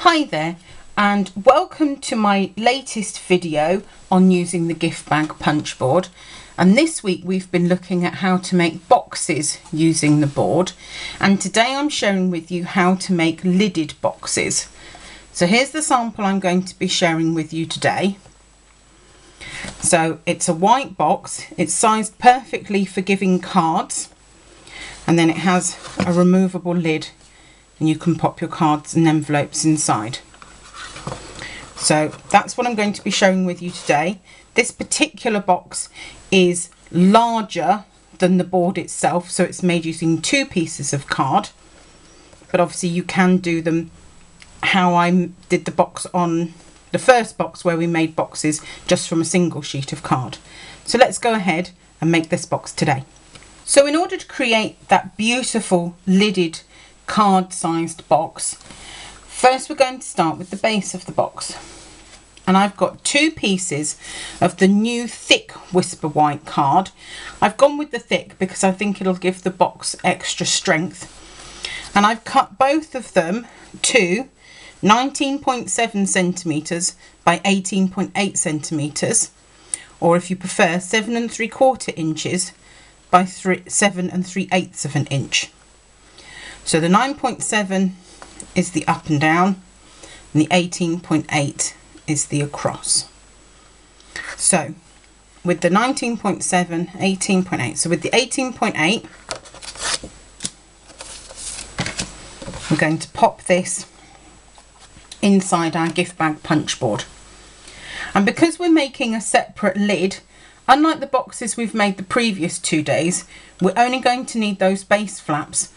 Hi there, and welcome to my latest video on using the gift bag punch board. And this week we've been looking at how to make boxes using the board, and today I'm sharing with you how to make lidded boxes. So here's the sample I'm going to be sharing with you today. So it's a white box, it's sized perfectly for giving cards, and then it has a removable lid and you can pop your cards and envelopes inside. So that's what I'm going to be showing with you today. This particular box is larger than the board itself, so it's made using 2 pieces of card, but obviously you can do them how I did the box on the first box where we made boxes just from a single sheet of card. So let's go ahead and make this box today. So in order to create that beautiful lidded card sized box, first we're going to start with the base of the box, and I've got 2 pieces of the new thick Whisper White card. I've gone with the thick because I think it'll give the box extra strength, and I've cut both of them to 19.7 centimeters by 18.8 centimeters, or if you prefer 7 3/4 inches by 7 3/8 of an inch. So the 9.7 is the up and down, and the 18.8 is the across. So with the 19.7, 18.8, so with the 18.8, we're going to pop this inside our gift bag punch board. And because we're making a separate lid, unlike the boxes we've made the previous 2 days, we're only going to need those base flaps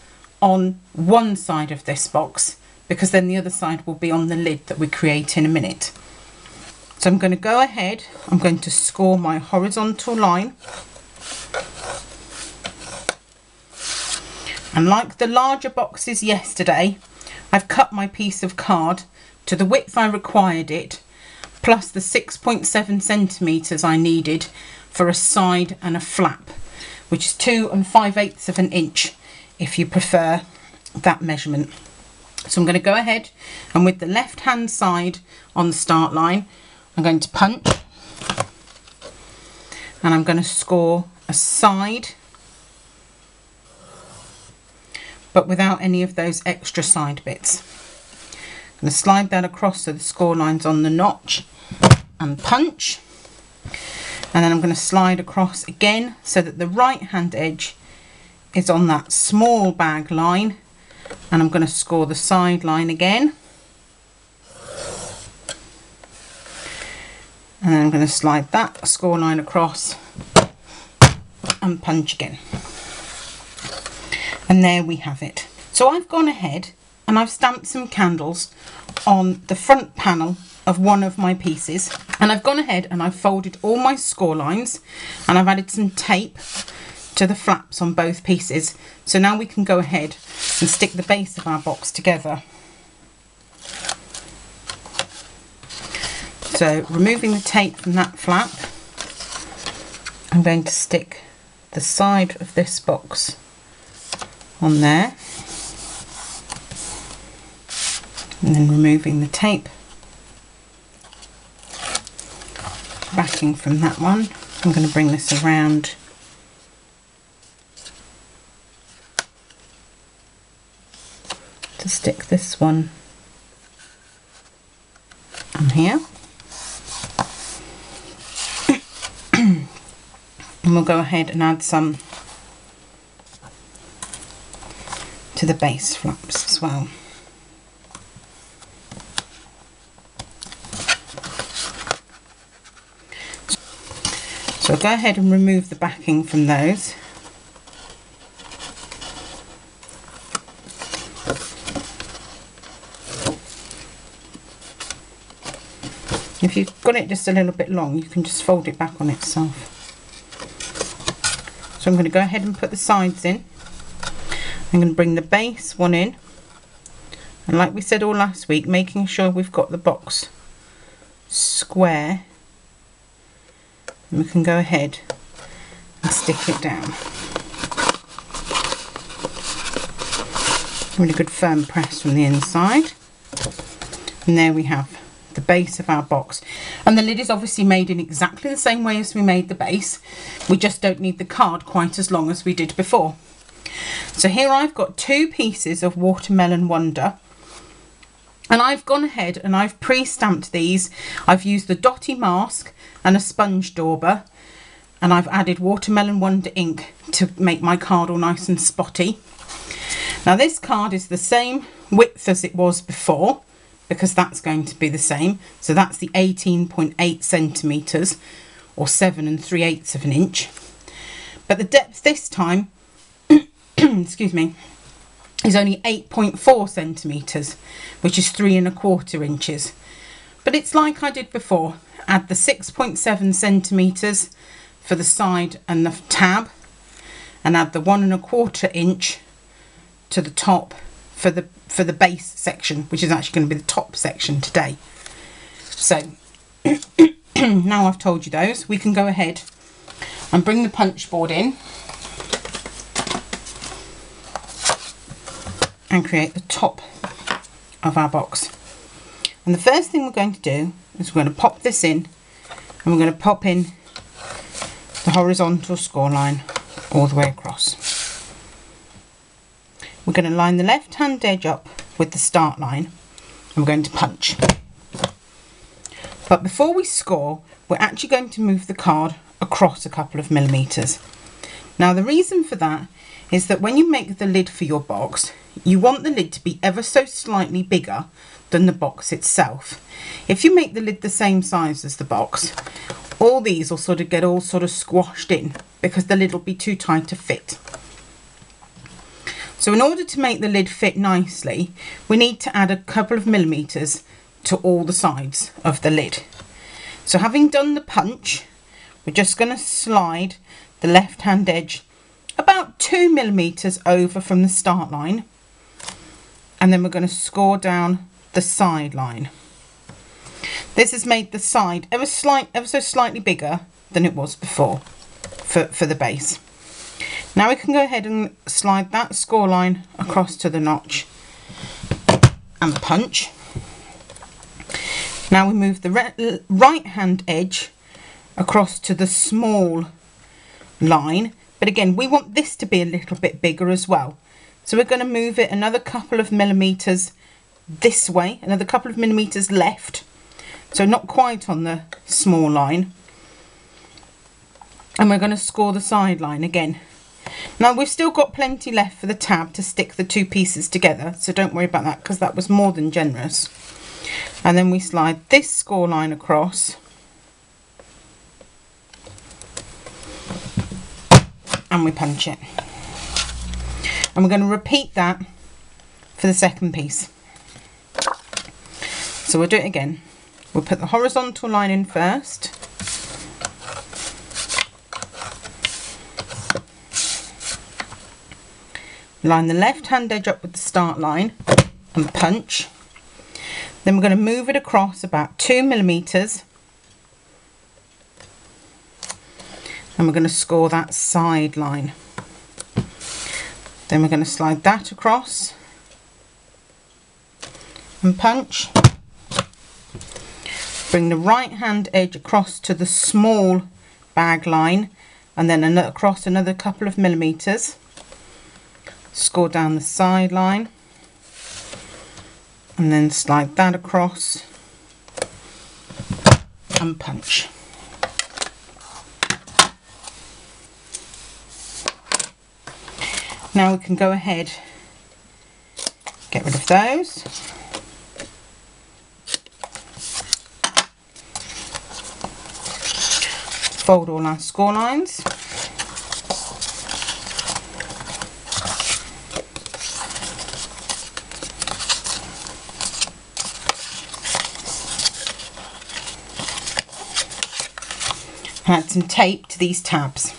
on one side of this box, because then the other side will be on the lid that we create in a minute. So I'm going to go ahead, I'm going to score my horizontal line, and like the larger boxes yesterday, I've cut my piece of card to the width I required it, plus the 6.7 centimeters I needed for a side and a flap, which is 2 5/8 of an inch if you prefer that measurement. So I'm going to go ahead, and with the left hand side on the start line, I'm going to punch, and I'm going to score a side, but without any of those extra side bits. I'm going to slide that across so the score line's on the notch, and punch, and then I'm going to slide across again so that the right hand edge is on that small bag line, and I'm going to score the side line again, and then I'm going to slide that score line across and punch again, and there we have it. So I've gone ahead and I've stamped some candles on the front panel of one of my pieces, and I've gone ahead and I've folded all my score lines, and I've added some tape to the flaps on both pieces. So now we can go ahead and stick the base of our box together. So removing the tape from that flap, I'm going to stick the side of this box on there, and then removing the tape, backing from that one, I'm going to bring this around to stick this one on here. And we'll go ahead and add some to the base flaps as well. So I'll go ahead and remove the backing from those. If you've got it just a little bit long, you can just fold it back on itself. So I'm going to go ahead and put the sides in. I'm going to bring the base one in, and like we said all last week, making sure we've got the box square, and we can go ahead and stick it down. Really good firm press from the inside. And there we have the base of our box, and the lid is obviously made in exactly the same way as we made the base. We just don't need the card quite as long as we did before. So here I've got 2 pieces of Watermelon Wonder, and I've gone ahead and I've pre-stamped these. I've used the Dotty mask and a sponge dauber, and I've added Watermelon Wonder ink to make my card all nice and spotty. Now this card is the same width as it was before, because that's going to be the same. So that's the 18.8 centimetres, or 7 3/8 of an inch. But the depth this time, excuse me, is only 8.4 centimetres, which is 3 1/4 inches. But it's like I did before, add the 6.7 centimetres for the side and the tab, and add the 1 1/4 inch to the top for the base section, which is actually going to be the top section today. So now I've told you those, we can go ahead and bring the punch board in and create the top of our box. And the first thing we're going to do is we're going to pop this in, and we're going to pop in the horizontal score line all the way across. We're going to line the left hand edge up with the start line, and we're going to punch. But before we score, we're actually going to move the card across a couple of millimetres. Now the reason for that is that when you make the lid for your box, you want the lid to be ever so slightly bigger than the box itself. If you make the lid the same size as the box, all these will sort of squashed in, because the lid will be too tight to fit. So in order to make the lid fit nicely, we need to add a couple of millimetres to all the sides of the lid. So having done the punch, we're just going to slide the left hand edge about 2 millimetres over from the start line, and then we're going to score down the side line. This has made the side ever so slightly bigger than it was before for the base. Now we can go ahead and slide that score line across to the notch and punch. Now we move the right hand edge across to the small line, but again we want this to be a little bit bigger as well. So we're going to move it another couple of millimetres this way, another couple of millimetres left, so not quite on the small line, and we're going to score the side line again. Now we've still got plenty left for the tab to stick the 2 pieces together, so don't worry about that, because that was more than generous. And then we slide this score line across, and we punch it. And we're going to repeat that for the second piece. So we'll do it again. We'll put the horizontal line in first, line the left hand edge up with the start line and punch. Then we're going to move it across about 2 millimetres, and we're going to score that side line. Then we're going to slide that across and punch. Bring the right hand edge across to the small bag line, and then across another couple of millimetres. Score down the side line, and then slide that across and punch. Now we can go ahead, get rid of those. Fold all our score lines. And add some tape to these tabs.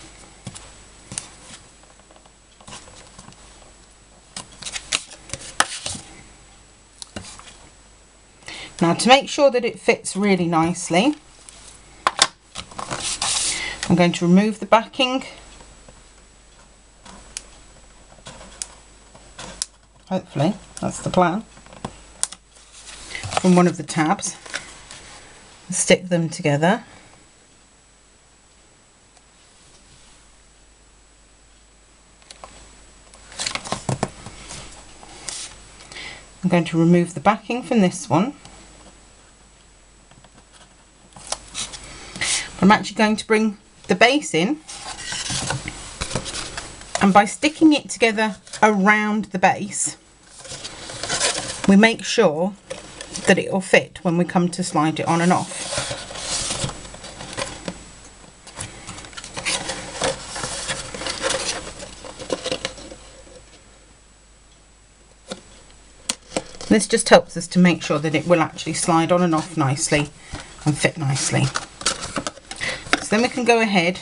Now to make sure that it fits really nicely, I'm going to remove the backing. Hopefully, that's the plan. from one of the tabs and stick them together. I'm going to remove the backing from this one. I'm actually going to bring the base in, and by sticking it together around the base, we make sure that it will fit when we come to slide it on and off. This just helps us to make sure that it will actually slide on and off nicely and fit nicely. So then we can go ahead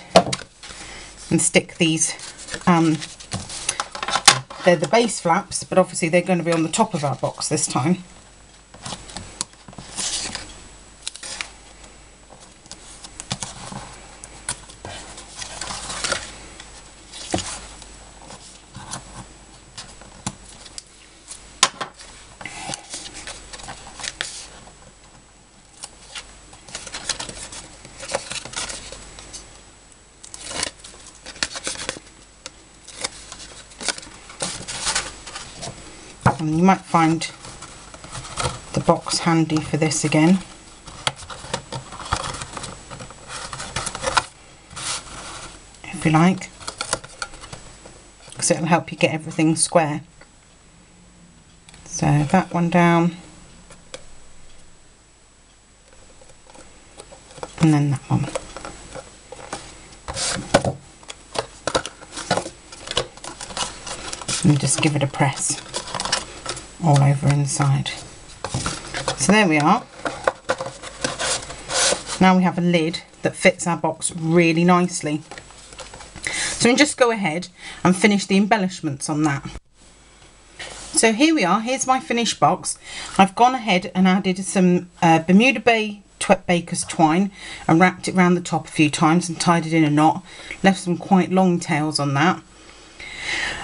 and stick these, they're the base flaps, but obviously they're going to be on the top of our box this time. And you might find the box handy for this again. If you like, because it'll help you get everything square. So that one down, and then that one. And just give it a press all over inside. So there we are. Now we have a lid that fits our box really nicely. So we can just go ahead and finish the embellishments on that. So here we are, here's my finished box. I've gone ahead and added some Bermuda Bay baker's twine and wrapped it around the top a few times and tied it in a knot. Left some quite long tails on that.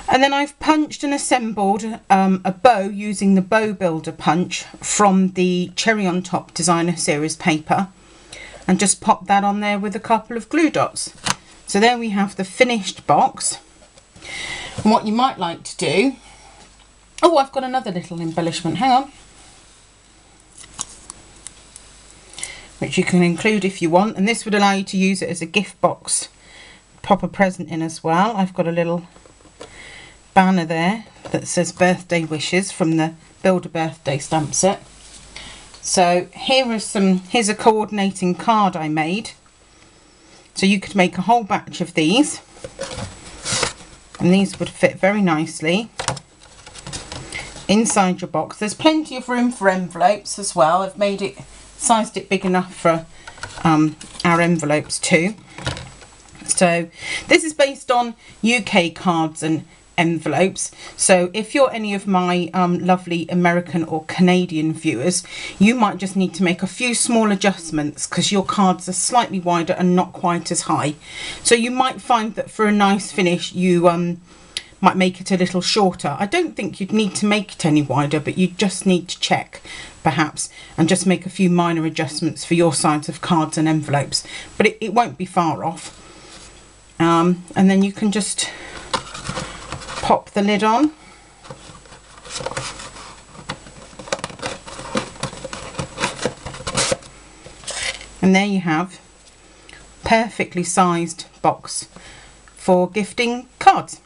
And then I've punched and assembled a bow using the bow builder punch from the Cherry on Top Designer Series paper, and just popped that on there with a couple of glue dots. So there we have the finished box. And what you might like to do, oh, I've got another little embellishment, hang on, which you can include if you want, and this would allow you to use it as a gift box, pop a present in as well. I've got a little banner there that says birthday wishes from the Build a Birthday stamp set. So here's a coordinating card I made. So you could make a whole batch of these, and these would fit very nicely inside your box. There's plenty of room for envelopes as well. I've made it, sized it big enough for our envelopes too. So this is based on UK cards and envelopes, so if you're any of my lovely American or Canadian viewers, you might just need to make a few small adjustments because your cards are slightly wider and not quite as high. So you might find that for a nice finish you might make it a little shorter. I don't think you'd need to make it any wider, but you just need to check perhaps and just make a few minor adjustments for your size of cards and envelopes, but it won't be far off. And then you can just pop the lid on, and there you have perfectly sized box for gifting cards.